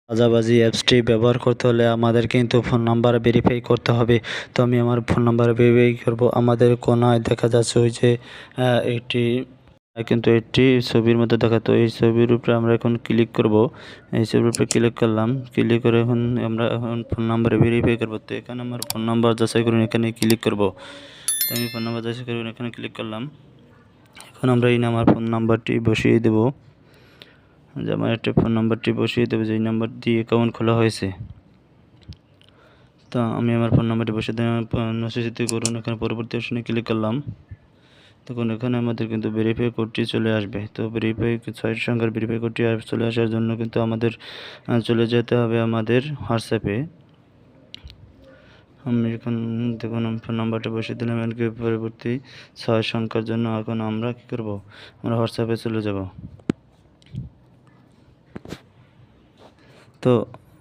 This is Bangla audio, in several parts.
চাঁদাবাজি অ্যাপসটি ব্যবহার করতে হলে আমাদের কিন্তু ফোন নাম্বার ভেরিফাই করতে হবে। তো আমি আমার ফোন নাম্বার ভেরিফাই করব। আমাদের কোনায় দেখা যাচ্ছে ওই যে একটি ছবির মধ্যে দেখাতো, এই ছবির উপরে আমরা এখন ক্লিক করব। এই ছবির উপরে ক্লিক করলাম, ক্লিক করে আমরা ফোন নাম্বারে ভেরিফাই করবো। তো এখানে আমার ফোন নাম্বার যাচাই করুন, এখানে ক্লিক করব। তো আমি ফোন নাম্বার যাচাই করুন এখানে ক্লিক করলাম। এখন আমরা আমার ফোন নাম্বারটি বসিয়ে দেব। যে আমার একটা ফোন নাম্বারটি বসিয়ে দেবো, যেই নাম্বার দিয়ে অ্যাকাউন্ট খোলা হয়েছে। তো আমি আমার ফোন নাম্বারটি বসিয়ে দিলাম, নিশ্চিত করুন। এখানে পরবর্তী অপশনে ক্লিক করলাম। তখন এখানে আমাদের কিন্তু ভেরিফাই কোডটি চলে আসবে। তো ভেরিফাই 6 সংখ্যার ভেরিফাই কোডটি চলে আসার জন্য কিন্তু আমাদের চলে যেতে হবে আমাদের হোয়াটসঅ্যাপে। আমি এখন দেখুন ফোন নাম্বারটা বসিয়ে দিলাম। এমনকি পরবর্তী 6 সংখ্যার জন্য এখন আমরা কী করব, আমরা হোয়াটসঅ্যাপে চলে যাব। তো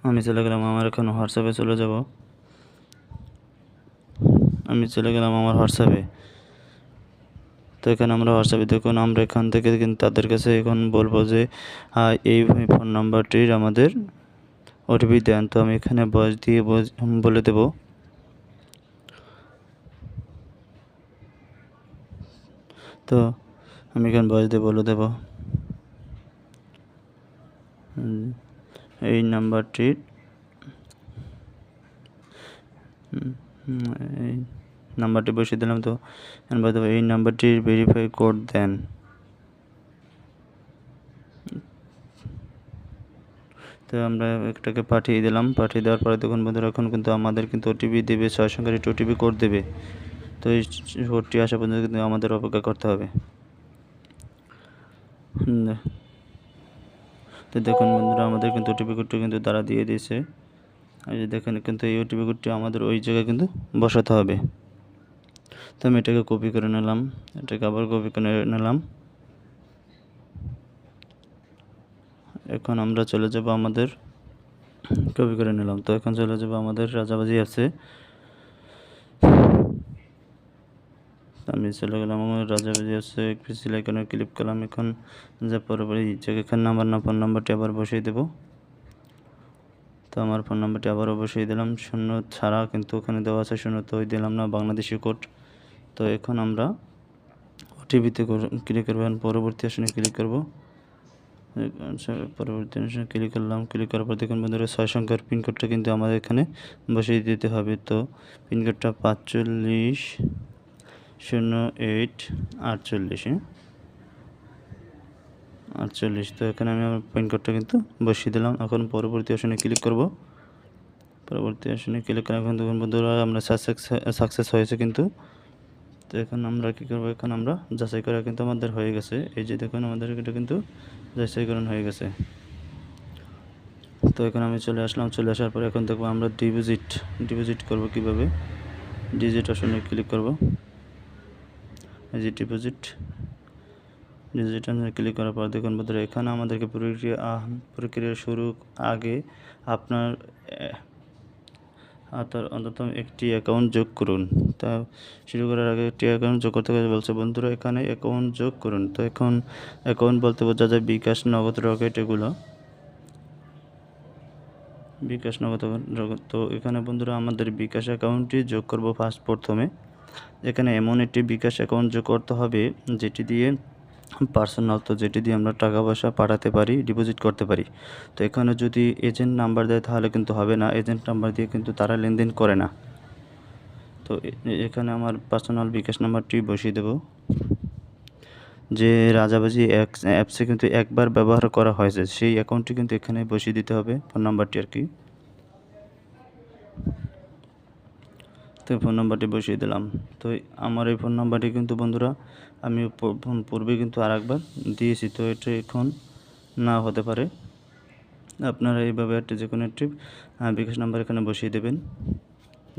আমি চলে গেলাম, আমার এখন হোয়াটসঅ্যাপে চলে যাব। আমি চলে গেলাম আমার হোয়াটসঅ্যাপে। তো এখানে আমরা হোয়াটসঅ্যাপে দেখুন, আমরা এখান থেকে কিন্তু তাদের কাছে এখন বলবো যে এই ফোন নাম্বারটির আমাদের ওটিপি দেন। তো আমি এখানে ভয়েস দিয়ে বলে দেব। তো আমি এখানে ভয়েস দিয়ে বলে দেব এই নাম্বারটির এই নাম্বারটি বসিয়ে দিলাম। তো এই নাম্বারটির ভেরিফাই কোড দেন। তো আমরা একটাকে পাঠিয়ে দিলাম। পাঠিয়ে দেওয়ার পরে দেখুন বন্ধুরা, এখন কিন্তু আমাদের কিন্তু ওটিপি দেবে, 6 সংখ্যার একটি ওটিপি কোড দেবে। তো এই কোডটি আসা পর্যন্ত কিন্তু আমাদের অপেক্ষা করতে হবে। তো দেখুন বন্ধুরা, আমাদের কিন্তু ওটিপি কোডটি কিন্তু তারা দিয়ে দিয়েছে। এই যে দেখেন, কিন্তু এই ওটিপি কোডটি আমাদের ওই জায়গায় কিন্তু বসাতে হবে। তো আমি এটাকে কপি করে নিলাম, এটাকে আবার কপি করে নিলাম। এখন আমরা চলে যাব আমাদের কপি করে নিলাম। তো এখন চলে যাব আমাদের রাজাবাজি আছে। আমি চলে গেলাম আমার রাজাবাজি আছে, পিসি আইকনে ক্লিক করলাম। এখন যে পরবর্তী এখানে ফোন নাম্বারটি আবার বসিয়ে দেব। তো আমার ফোন নাম্বারটি আবারও বসিয়ে দিলাম, 0 ছাড়া কিন্তু ওখানে দেওয়া আছে 0, তো ওই দিলাম না, বাংলাদেশি কোড। তো এখন আমরা ওটিপিতে ক্লিক করব, পরবর্তী অপশনে ক্লিক করব। পরবর্তী অপশনে ক্লিক করলাম। ক্লিক করার পর দেখুন বন্ধুরা, 6 সংখ্যার পিনকোডটা কিন্তু আমাদের এখানে বসিয়ে দিতে হবে। তো পিনকোডটা 450848 48। তো এখানে আমি আমার পিনকোডটা কিন্তু বসিয়ে দিলাম। এখন পরবর্তী অপশনে ক্লিক করব। পরবর্তী অপশনে ক্লিক করার এখন দেখুন বন্ধুরা, আমরা সাকসেস হয়েছে কিন্তু। তো এখন আমরা কী করবো, এখন আমরা যাচাই করা কিন্তু আমাদের হয়ে গেছে। এই যে দেখুন, আমাদের এটা কিন্তু যাচাইকরণ হয়ে গেছে। তো এখন আমি চলে আসলাম। চলে আসার পরে এখন দেখবো আমরা ডিপোজিট করব কিভাবে। ডিজিট অপশনে ক্লিক করব। এই যে ডিপোজিট ক্লিক করার পর দেখুন বন্ধুরা, এখানে আমাদেরকে প্রক্রিয়া শুরু আগে আপনার অন্তত একটি অ্যাকাউন্ট যোগ করুন। তা শুরু করার আগে একটি অ্যাকাউন্ট যোগ করতে বলছে বন্ধুরা, এখানে অ্যাকাউন্ট যোগ করুন। তো এখন অ্যাকাউন্ট বলতে বোঝা যায় বিকাশ, নগদ, রকেট, এগুলো বিকাশ, নগদ। তো এখানে বন্ধুরা আমাদের বিকাশ অ্যাকাউন্টটি যোগ করব প্রথমে। এখানে এমন একটি বিকাশ অ্যাকাউন্ট যোগ করতে হবে যেটি দিয়ে পার্সোনাল, তো যেটি দিয়ে আমরা টাকা পয়সা পাঠাতে পারি, ডিপোজিট করতে পারি। তো এখানে যদি এজেন্ট নাম্বার দেয় তাহলে কিন্তু হবে না, এজেন্ট নাম্বার দিয়ে কিন্তু তারা লেনদেন করে না। তো এখানে আমার পার্সোনাল বিকাশ নাম্বারটি বসিয়ে দেব। যে রাজাবাজি অ্যাপসে কিন্তু একবার ব্যবহার করা হয়েছে, সেই অ্যাকাউন্টটি কিন্তু এখানে বসিয়ে দিতে হবে, ফোন নাম্বারটি আর কি। তো ফোন নাম্বারটি বসিয়ে দিলাম। তো আমার এই ফোন নাম্বারটি কিন্তু বন্ধুরা আমি পূর্বে কিন্তু আরেকবার দিয়েছি। তো এটা এখন না হতে পারে, আপনারা এইভাবে একটা যে কোনো একটি বিকাশ নাম্বার এখানে বসিয়ে দেবেন,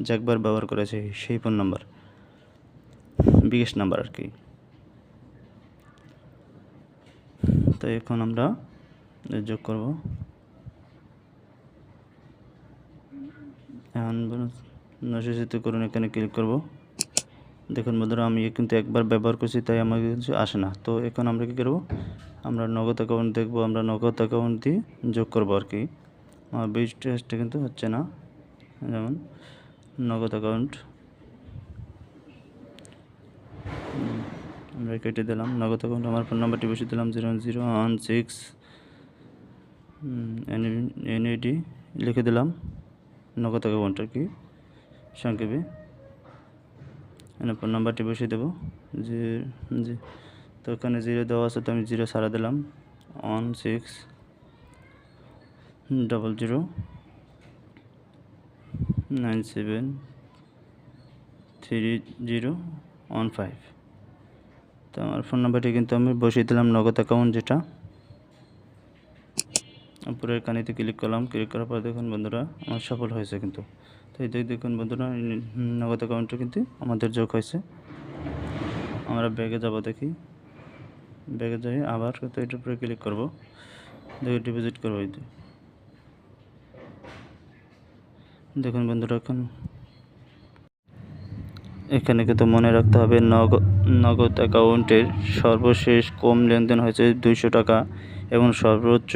যে একবার ব্যবহার করেছে সেই ফোন নাম্বার, বিকাশ নাম্বার আর কি। তো এখন আমরা যোগ করব। এখন নিশ্চিত করুন, এখানে ক্লিক করব। দেখুন বন্ধুরা, আমি কিন্তু একবার ব্যবহার করছি তাই আমার কিছু আসে না। তো এখন আমরা কী করব, আমরা নগদ অ্যাকাউন্ট দেখব, আমরা নগদ অ্যাকাউন্ট দিয়ে যোগ করব আর কি। আমার বিকাশটা কিন্তু হচ্ছে না। যেমন নগদ অ্যাকাউন্ট আমরা কেটে দিলাম। নগদ অ্যাকাউন্ট আমার ফোন নাম্বারটি বসিয়ে দিলাম 00116 NAD লিখে দিলাম। নগদ অ্যাকাউন্ট আর কি সংক্ষেপে। ফোন নাম্বারটি বসিয়ে দেবো যে তো এখানে 0 দেওয়া আছে, তো আমি 0 ছাড়া দিলাম। 1600973015। তো আমার ফোন নাম্বারটি কিন্তু আমি বসিয়ে দিলাম নগদ অ্যাকাউন্ট যেটা। উপরের কানিতে ক্লিক করলাম। ক্লিক করার পর দেখুন বন্ধুরা আমার সফল হয়েছে কিন্তু। তো এই দেখুন বন্ধুরা নগদ অ্যাকাউন্টটা কিন্তু আমাদের যোগ হয়েছে। আমরা ব্যাগে যাব, দেখি ব্যাগে যাই আবার তো এটার উপরে ক্লিক করব, দেখে ডিপোজিট করবো। দেখুন বন্ধুরা এখানে কিন্তু মনে রাখতে হবে নগদ অ্যাকাউন্টের সর্বশেষ কম লেনদেন হয়েছে 200 টাকা এবং সর্বোচ্চ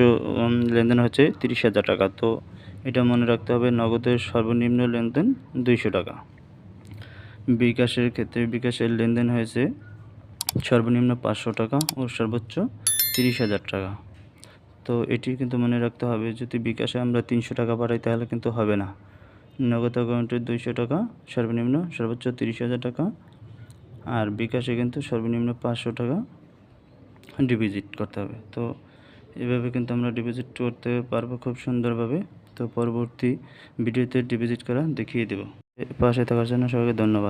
লেনদেন হয়েছে 30,000 টাকা। তো এটা মনে রাখতে হবে, নগদের সর্বনিম্ন লেনদেন 200 টাকা। বিকাশের ক্ষেত্রে বিকাশের লেনদেন হয়েছে সর্বনিম্ন 500 টাকা ও সর্বোচ্চ 30,000 টাকা। তো এটি কিন্তু মনে রাখতে হবে, যদি বিকাশে আমরা 300 টাকা পাঠাই তাহলে কিন্তু হবে না। নগদ অ্যাকাউন্টে 200 টাকা সর্বনিম্ন, সর্বোচ্চ 30,000 টাকা। আর বিকাশে কিন্তু সর্বনিম্ন 500 টাকা ডিপোজিট করতে হবে। তো এভাবে কিন্তু আমরা ডিপোজিট করতে পারবো খুব সুন্দরভাবে। তো পরবর্তী ভিডিওতে ডিপোজিট করা দেখিয়ে দেব। পাশে থাকার জন্য সবাইকে ধন্যবাদ।